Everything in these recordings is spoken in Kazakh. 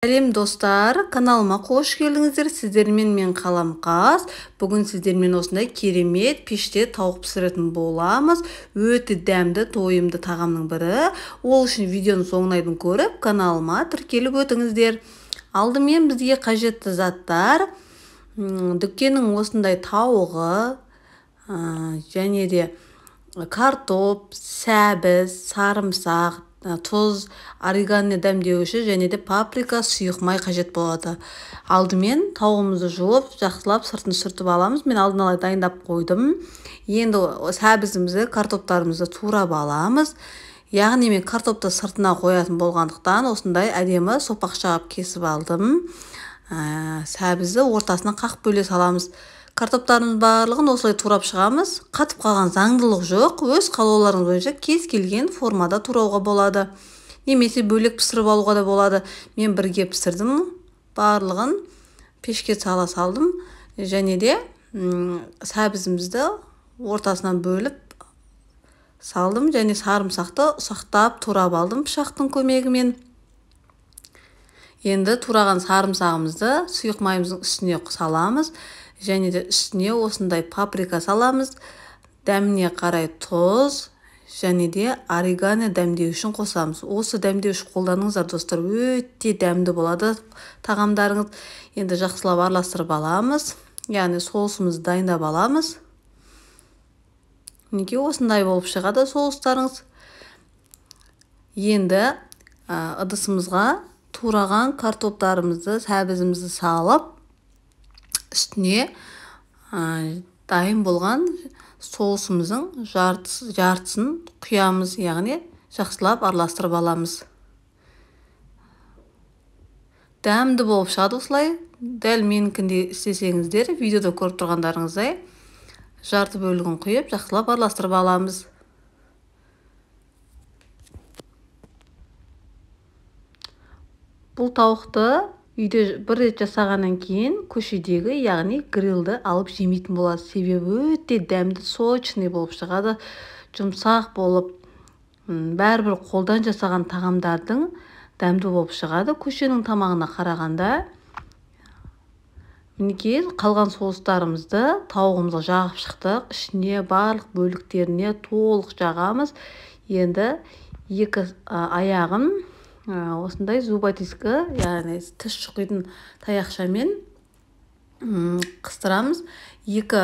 Сәлем достар, каналыма қош келдіңіздер. Сіздермен мен Қаламқас. Бүгін сіздермен осындай керемет пеште тауық пісіретін боламыз. Өте дәмді, тойымды тағамның бірі. Ол үшін видеоны соңына дейін көріп, каналыма тіркеліп өтіңіздер. Алдымен бізге қажетті заттар: дүкеннің осындай тауығы, және де картоп, сәбіз, сарымсақ, тұз, орегано дәмдеуші және де паприка, сұйық май қажет болады. Алдымен тауығымызды жуып, жақсылап сыртын сүртіп аламыз. Мен алдын ала дайындап қойдым. Енді сәбізімізді, картоптарымызды турап аламыз. Яғни мен картопты сыртына қоятын болғандықтан осындай әдемі сопақша кесіп алдым. Сәбізді ортасына қақ бөле саламыз. Картоптарымыз барлығын осылай турап шығамыз. Қатып қалған заңдылық жоқ. Өз қалауларыңыз бойынша кез келген формада турауға болады. Немесе бөлек пісіріп алуға да болады. Мен бірге пісірдім. Барлығын пешке сала салдым. Және де сәбізімізді ортасынан бөліп салдым. Және сарымсақты ұсақтап турап алдым пышақтың көмегімен. Енді тураған сарымсағымызды сұйық майымыздың үстіне саламыз. Және де үстіне осындай паприка саламыз. Дәміне қарай тұз және де орегано дәмдеушін қосамыз. Осы дәмдеуш қолданыңыздар достар, өте дәмді болады тағамдарыңыз. Енді жақсылап араластырып аламыз. Яғни соусымызды дайындап аламыз. Неге осындай болып шығады соустарыңыз. Енді ыдысымызға тураған картоптарымызды, сәбізімізді салып, үстіне дайын болған соусымыздың жартысын құямыз, яғни жақсылап араластырып аламыз. Дәмді болып шығады осылай. Дәл менікіндей істесеңіздер, видеода көріп тұрғандарыңыздай жарты бөлігін құйып, жақсылап араластырып аламыз. Бұл тауықты үйде бір рет жасағаннан кейін көшедегі, яғни грилді алып жемейтін болады. Себебі өте дәмді, сочный болып шығады, жұмсақ болып, бәрібір қолдан жасаған тағамдардың дәмді болып шығады. Көшенің тамағына қарағанда. Мінекей қалған соустарымызды тауығымызға жағып шықтық. Ішіне барлық бөліктеріне толық жағамыз. Енді екі аяғын осындай зубатиска, яғни тіс шұқитын таяқшамен қыстырамыз. Екі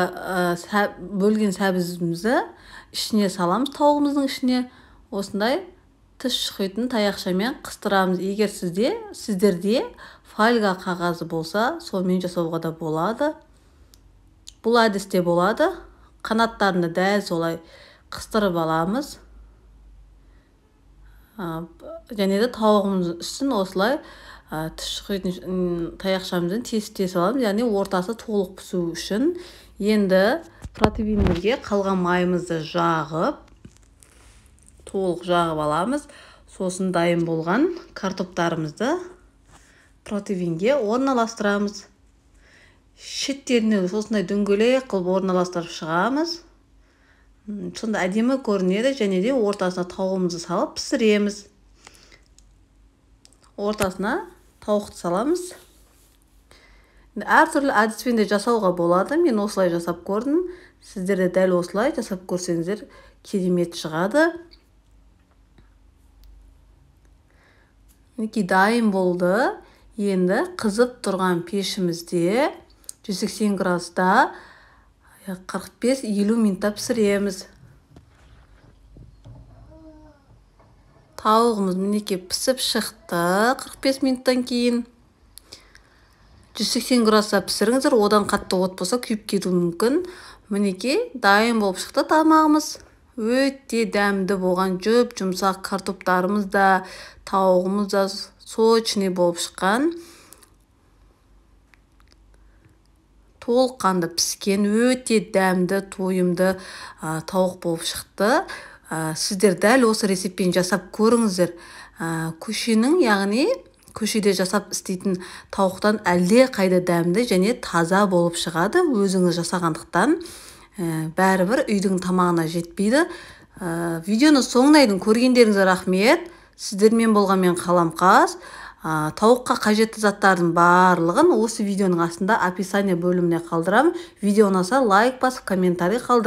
бөлген сәбізімізді ішіне саламыз. Тауығымыздың ішіне осындай тіс шұқитын таяқшамен қыстырамыз. Егер сіздерде фольга қағазы болса, сонымен жасауға да болады. Бұл әдісте болады. Қанаттарını дәл солай қыстырып аламыз. Және де тауығымыздың үстін осылай тіс шұқитын таяқшамыздан тесіп аламыз. Яғни ортасы толық пісу үшін. Енді протеинімізге қалған майымызды жағып, толық жағып аламыз. Сосын дайын болған картоптарымызды протеинге орналастырамыз. Шеттеріне осындай дөңгелек қылып орналастырып шығамыз. Сонда әдемі көрінеді. Және де ортасына тауығымызды салып пісіреміз. Ортасына тауықты саламыз. Әртүрлі әдіспен де жасауға болады. Мен осылай жасап көрдім. Сіздер де дәл осылай жасап көрсеңіздер керемет шығады. Мінекей дайын болды. Енді қызып тұрған пешімізде 180 градуста 45-50 минутта пісіреміз. Тауығымыз мінекей пісіп шықты 45 минуттан кейін. 180 градуста пісіріңіздер, одан қатты от болса күйіп кетуі мүмкін. Мінекей дайын болып шықты тамағымыз. Өте дәмді болған, жүп жұмсақ картоптарымыз да, тауығымыз да сочный болып шыққан. Толыққанды піскен, өте дәмді, тойымды тауық болып шықты. Сіздер дәл осы рецептпен жасап көріңіздер. Көшенің, яғни көшеде жасап істейтін тауықтан әлде қайда дәмді және таза болып шығады. Өзіңіз жасағандықтан бәрібір үйдің тамағына жетпейді. Видеоны соңына дейін көргендеріңізге рахмет. Сіздермен болған мен Қаламқас. Тауыққа қажетті заттардың барлығын осы видеоның астында описание бөліміне қалдырамын. Видео ұнаса лайк басып комментарий қалдырыңыздар.